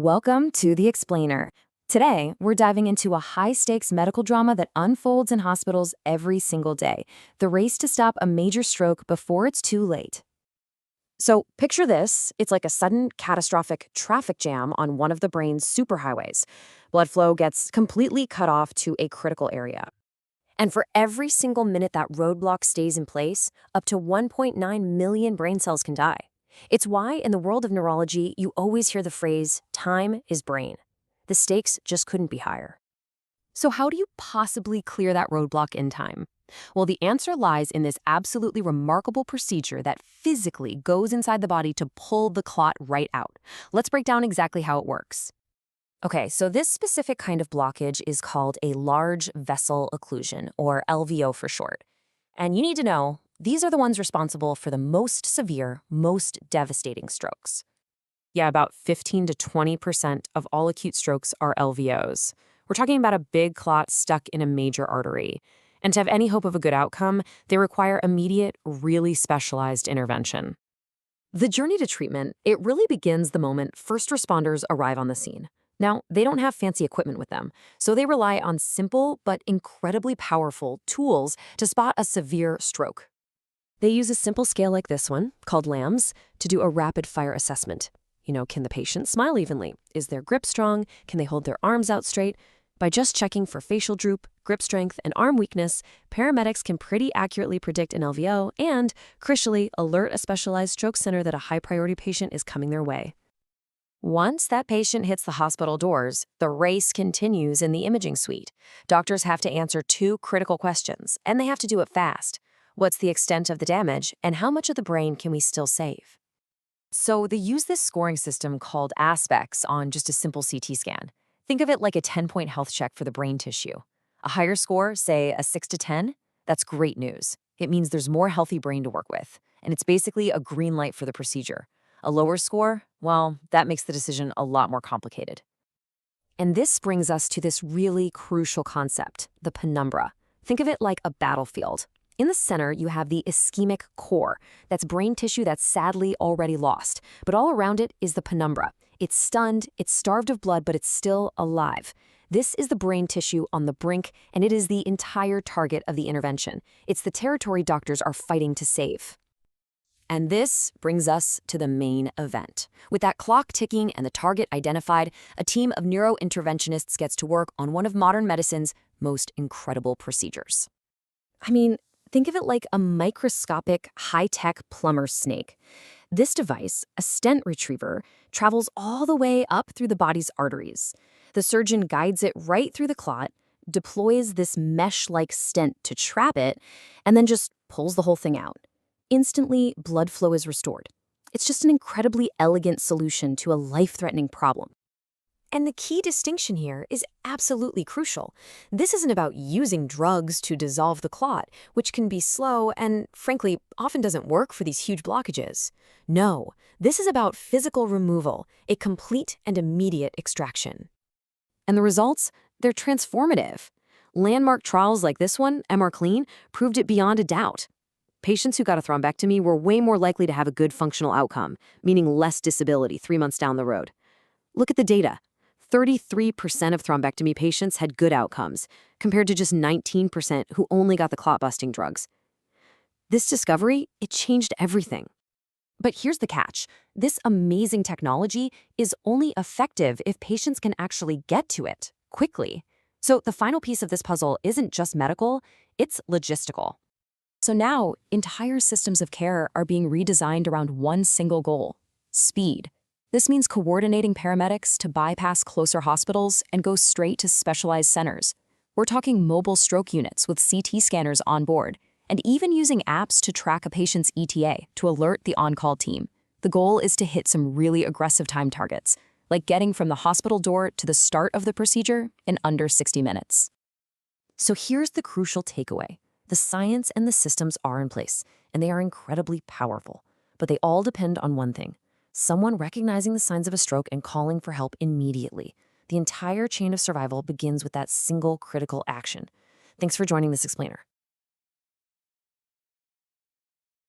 Welcome to The Explainer. Today, we're diving into a high-stakes medical drama that unfolds in hospitals every single day, the race to stop a major stroke before it's too late. So picture this. It's like a sudden, catastrophic traffic jam on one of the brain's superhighways. Blood flow gets completely cut off to a critical area. And for every single minute that roadblock stays in place, up to 1.9 million brain cells can die. It's why, in the world of neurology, you always hear the phrase, time is brain. The stakes just couldn't be higher. So how do you possibly clear that roadblock in time? Well, the answer lies in this absolutely remarkable procedure that physically goes inside the body to pull the clot right out. Let's break down exactly how it works. Okay, so this specific kind of blockage is called a large vessel occlusion, or LVO for short. And you need to know, these are the ones responsible for the most severe, most devastating strokes. Yeah, about 15 to 20% of all acute strokes are LVOs. We're talking about a big clot stuck in a major artery. And to have any hope of a good outcome, they require immediate, really specialized intervention. The journey to treatment, it really begins the moment first responders arrive on the scene. Now, they don't have fancy equipment with them, so they rely on simple but incredibly powerful tools to spot a severe stroke. They use a simple scale like this one, called LAMS, to do a rapid-fire assessment. Can the patient smile evenly? Is their grip strong? Can they hold their arms out straight? By just checking for facial droop, grip strength, and arm weakness, paramedics can pretty accurately predict an LVO and, crucially, alert a specialized stroke center that a high-priority patient is coming their way. Once that patient hits the hospital doors, the race continues in the imaging suite. Doctors have to answer two critical questions, and they have to do it fast. What's the extent of the damage, and how much of the brain can we still save? So they use this scoring system called aspects on just a simple CT scan. Think of it like a 10-point health check for the brain tissue. A higher score, say a 6 to 10, that's great news. It means there's more healthy brain to work with, and it's basically a green light for the procedure. A lower score, well, that makes the decision a lot more complicated. And this brings us to this really crucial concept, the penumbra. Think of it like a battlefield. In the center, you have the ischemic core. That's brain tissue that's sadly already lost. But all around it is the penumbra. It's stunned, it's starved of blood, but it's still alive. This is the brain tissue on the brink, and it is the entire target of the intervention. It's the territory doctors are fighting to save. And this brings us to the main event. With that clock ticking and the target identified, a team of neurointerventionists gets to work on one of modern medicine's most incredible procedures. Think of it like a microscopic, high-tech plumber's snake. This device, a stent retriever, travels all the way up through the body's arteries. The surgeon guides it right through the clot, deploys this mesh-like stent to trap it, and then just pulls the whole thing out. Instantly, blood flow is restored. It's just an incredibly elegant solution to a life-threatening problem. And the key distinction here is absolutely crucial. This isn't about using drugs to dissolve the clot, which can be slow and, frankly, often doesn't work for these huge blockages. No, this is about physical removal, a complete and immediate extraction. And the results? They're transformative. Landmark trials like this one, MR Clean, proved it beyond a doubt. Patients who got a thrombectomy were way more likely to have a good functional outcome, meaning less disability 3 months down the road. Look at the data. 33% of thrombectomy patients had good outcomes, compared to just 19% who only got the clot-busting drugs. This discovery, it changed everything. But here's the catch. This amazing technology is only effective if patients can actually get to it quickly. So the final piece of this puzzle isn't just medical, it's logistical. So now, entire systems of care are being redesigned around one single goal: speed. This means coordinating paramedics to bypass closer hospitals and go straight to specialized centers. We're talking mobile stroke units with CT scanners on board, and even using apps to track a patient's ETA to alert the on-call team. The goal is to hit some really aggressive time targets, like getting from the hospital door to the start of the procedure in under 60 minutes. So here's the crucial takeaway. The science and the systems are in place, and they are incredibly powerful. But they all depend on one thing: someone recognizing the signs of a stroke and calling for help immediately. The entire chain of survival begins with that single critical action. Thanks for joining this explainer.